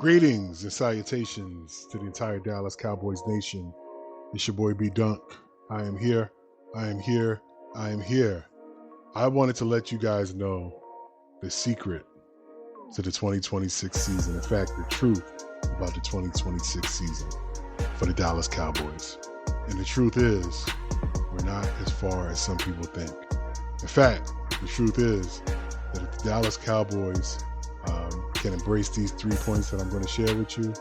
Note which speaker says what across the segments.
Speaker 1: Greetings and salutations to the entire Dallas Cowboys nation. It's your boy B Dunk. I am here. I am here. I am here. I wanted to let you guys know the secret to the 2026 season. In fact, the truth about the 2026 season for the Dallas Cowboys. And the truth is, we're not as far as some people think. In fact, the truth is that if the Dallas Cowboys can embrace these 3 points that I'm going to share with you,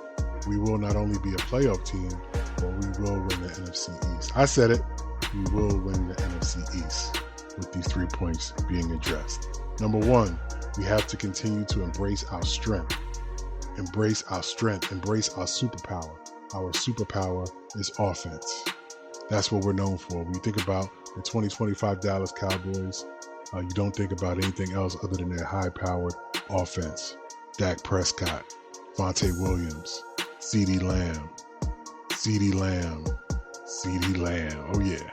Speaker 1: we will not only be a playoff team, but we will win the NFC East. I said it, we will win the NFC East with these 3 points being addressed. Number one, we have to continue to embrace our strength. Embrace our strength, embrace our superpower. Our superpower is offense. That's what we're known for. When you think about the 2025 Dallas Cowboys, you don't think about anything else other than their high-powered offense. Dak Prescott, Vontae Williams, CeeDee Lamb, oh yeah.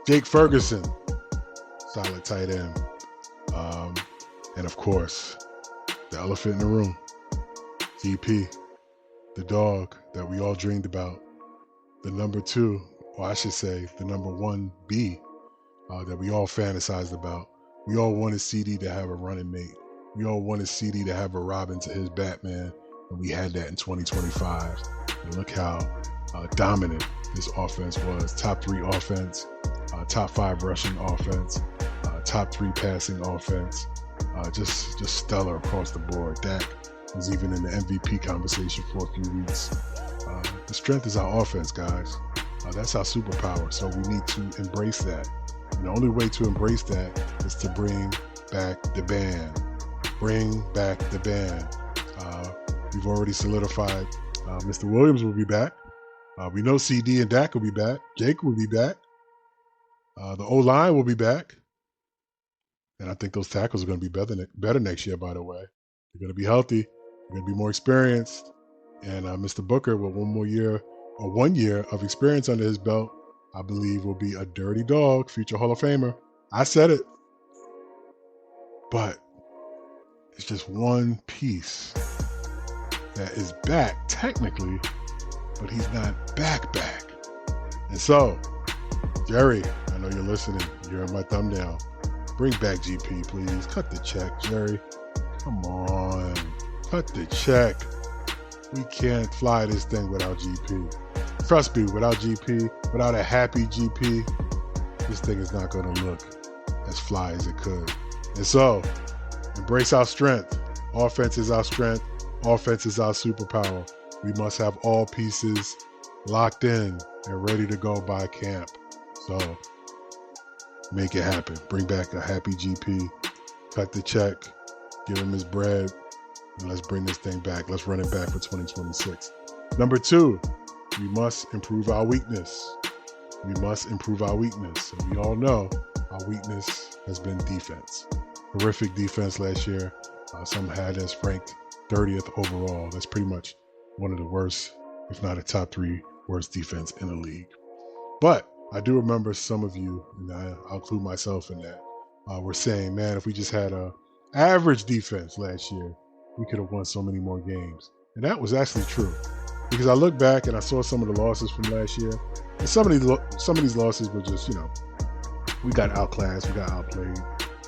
Speaker 1: Jake Ferguson, solid tight end. And of course, the elephant in the room, GP, the dog that we all dreamed about, the number 2, or I should say the number 1B that we all fantasized about. We all wanted CD to have a running mate. We all wanted CD to have a Robin to his Batman, and we had that in 2025. And look how dominant this offense was. Top 3 offense, top 5 rushing offense, top 3 passing offense. Just stellar across the board. Dak was even in the MVP conversation for a few weeks. The strength is our offense, guys. That's our superpower, so we need to embrace that. And the only way to embrace that is to bring back the band. Bring back the band. We've already solidified Mr. Williams will be back. We know CD and Dak will be back. Jake will be back. The O-line will be back. And I think those tackles are going to be better next year, by the way. They're going to be healthy. They're going to be more experienced. And Mr. Booker, with 1 year of experience under his belt, I believe will be a dirty dog, future Hall of Famer. I said it. But it's just one piece that is back technically, but he's not back. And so, Jerry, I know you're listening. You're in my thumbnail. Bring back GP, please. Cut the check, Jerry. Come on. Cut the check. We can't fly this thing without GP. Trust me, without GP, without a happy GP, this thing is not going to look as fly as it could. And so, embrace our strength. Offense is our strength. Offense is our superpower. We must have all pieces locked in and ready to go by camp. So, make it happen. Bring back a happy GP. Cut the check. Give him his bread. And let's bring this thing back. Let's run it back for 2026. Number 2, we must improve our weakness. We must improve our weakness. And we all know our weakness has been defense. Horrific defense last year. Some had us ranked 30th overall. That's pretty much one of the worst, if not a top 3 worst defense in the league. But I do remember some of you, and I'll include myself in that, were saying, man, if we just had a average defense last year, we could have won so many more games. And that was actually true. Because I look back and I saw some of the losses from last year. And some of these losses were just, we got outclassed, we got outplayed.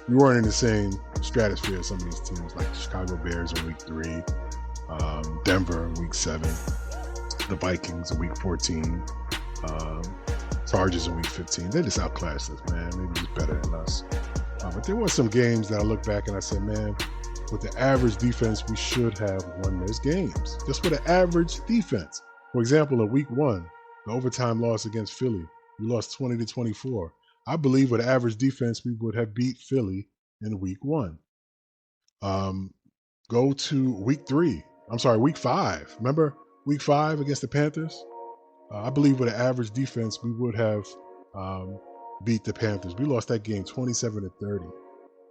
Speaker 1: We weren't in the same stratosphere as some of these teams, like the Chicago Bears in week 3, Denver in week 7, the Vikings in week 14, Chargers in week 15. They just outclassed us, man. Maybe just better than us. But there were some games that I look back and I said, man, with the average defense, we should have won those games. Just with an average defense. For example, in week 1, the overtime loss against Philly, we lost 20-24. I believe with average defense, we would have beat Philly in week 1. Go to week 5. Remember week 5 against the Panthers? I believe with an average defense, we would have beat the Panthers. We lost that game 27-30.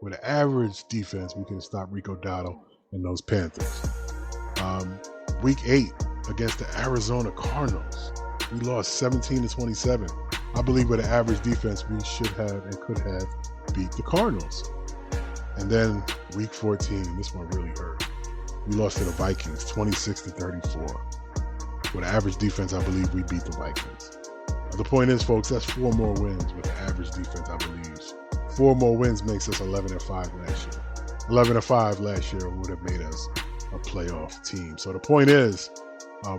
Speaker 1: With an average defense, we could have stopped Rico Dotto and those Panthers. Week 8 against the Arizona Cardinals, we lost 17-27. I believe with an average defense, we should have and could have beat the Cardinals. And then week 14, this one really hurt. we lost to the Vikings 26-34. With an average defense, I believe we beat the Vikings. The point is, folks, that's 4 more wins with an average defense, I believe. 4 more wins makes us 11-5 last year. 11-5 last year would have made us a playoff team. So the point is,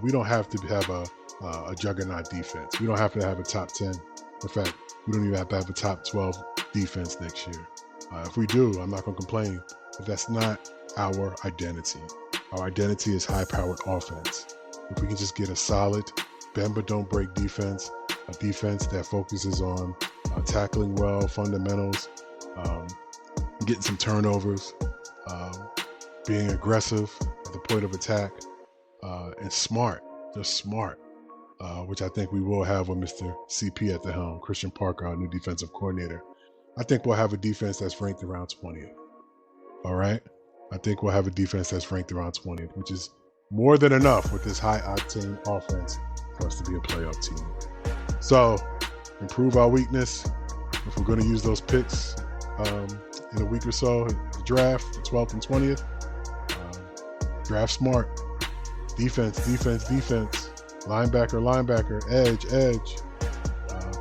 Speaker 1: we don't have to have a juggernaut defense. We don't have to have a top 10. In fact, we don't even have to have a top 12 defense next year. If we do, I'm not going to complain. But that's not our identity. Our identity is high-powered offense. If we can just get a solid, bend but don't break defense, a defense that focuses on tackling well, fundamentals, getting some turnovers, being aggressive at the point of attack, and smart, just smart, which I think we will have with Mr. CP at the helm, Christian Parker, our new defensive coordinator. I think we'll have a defense that's ranked around 20th. All right? I think we'll have a defense that's ranked around 20th, which is more than enough with this high-octane offense for us to be a playoff team. So, improve our weakness. If we're going to use those picks in a week or so, the draft, the 12th and 20th, draft smart. Defense, defense, defense. Linebacker, edge.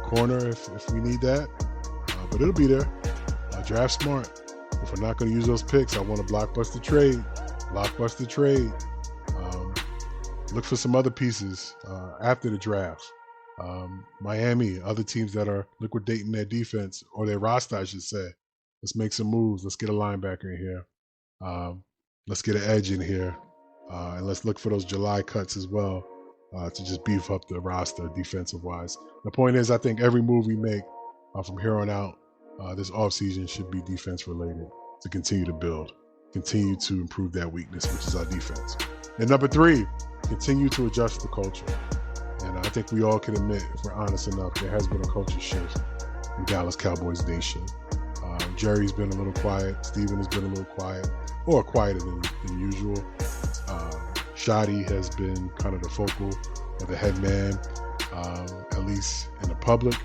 Speaker 1: Corner if we need that. But it'll be there. Draft smart. If we're not going to use those picks, I want a blockbuster trade. Look for some other pieces after the draft. Miami, other teams that are liquidating their defense, or their roster, I should say. Let's make some moves. Let's get a linebacker in here. Let's get an edge in here. And let's look for those July cuts as well to just beef up the roster defensive-wise. The point is, I think every move we make from here on out this offseason should be defense-related to continue to build, continue to improve that weakness, which is our defense. And number 3, continue to adjust the culture. And I think we all can admit, if we're honest enough, there has been a culture shift in Dallas Cowboys Nation. Jerry's been a little quiet. Steven has been a little quiet, or quieter than usual. Shotty has been kind of the focal or the head man, at least in the public.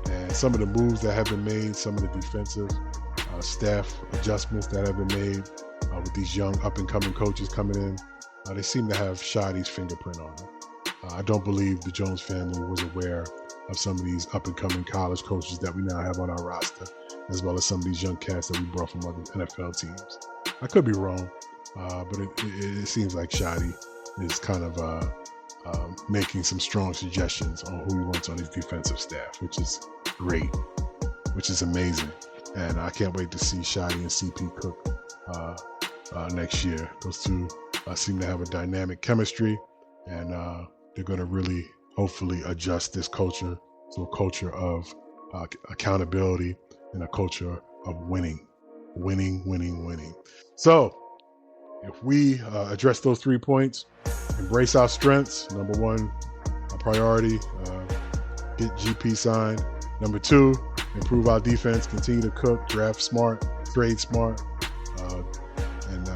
Speaker 1: And some of the moves that have been made, some of the defensive staff adjustments that have been made with these young up-and-coming coaches coming in, they seem to have Shotty's fingerprint on it. I don't believe the Jones family was aware of some of these up-and-coming college coaches that we now have on our roster, as well as some of these young cats that we brought from other NFL teams. I could be wrong, but it seems like Shotty is kind of making some strong suggestions on who he wants on his defensive staff, which is great, which is amazing. And I can't wait to see Shotty and CP cook next year. Those two seem to have a dynamic chemistry, and they're going to really, hopefully, adjust this culture to a culture of accountability and a culture of winning. So, if we address those 3 points, embrace our strengths. Number 1, a priority, get GP signed. Number 2, improve our defense, continue to cook, draft smart, trade smart, and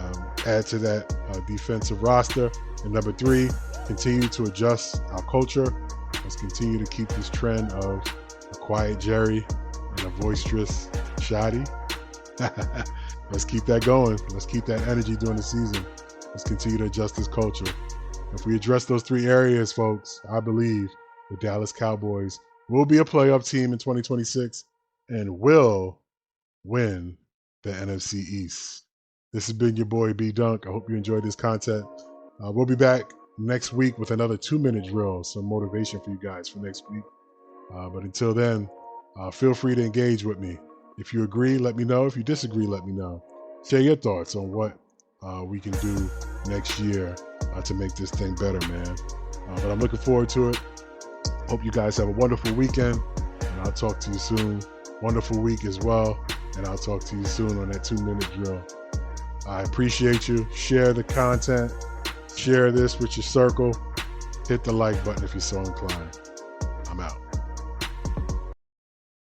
Speaker 1: add to that defensive roster. And number 3, continue to adjust our culture. Let's continue to keep this trend of a quiet Jerry and a boisterous Shotty. Let's keep that going. Let's keep that energy during the season. Let's continue to adjust this culture. If we address those 3 areas, folks, I believe the Dallas Cowboys will be a playoff team in 2026 and will win the NFC East. This has been your boy B Dunk. I hope you enjoyed this content. We'll be back next week with another 2-minute drill, some motivation for you guys for next week. But until then, feel free to engage with me. If you agree, let me know. If you disagree, let me know. Share your thoughts on what we can do next year to make this thing better, man. But I'm looking forward to it. Hope you guys have a wonderful weekend, and I'll talk to you soon. Wonderful week as well, and I'll talk to you soon on that 2-minute drill. I appreciate you. Share the content. Share this with your circle. Hit the like button if you're so inclined. I'm out.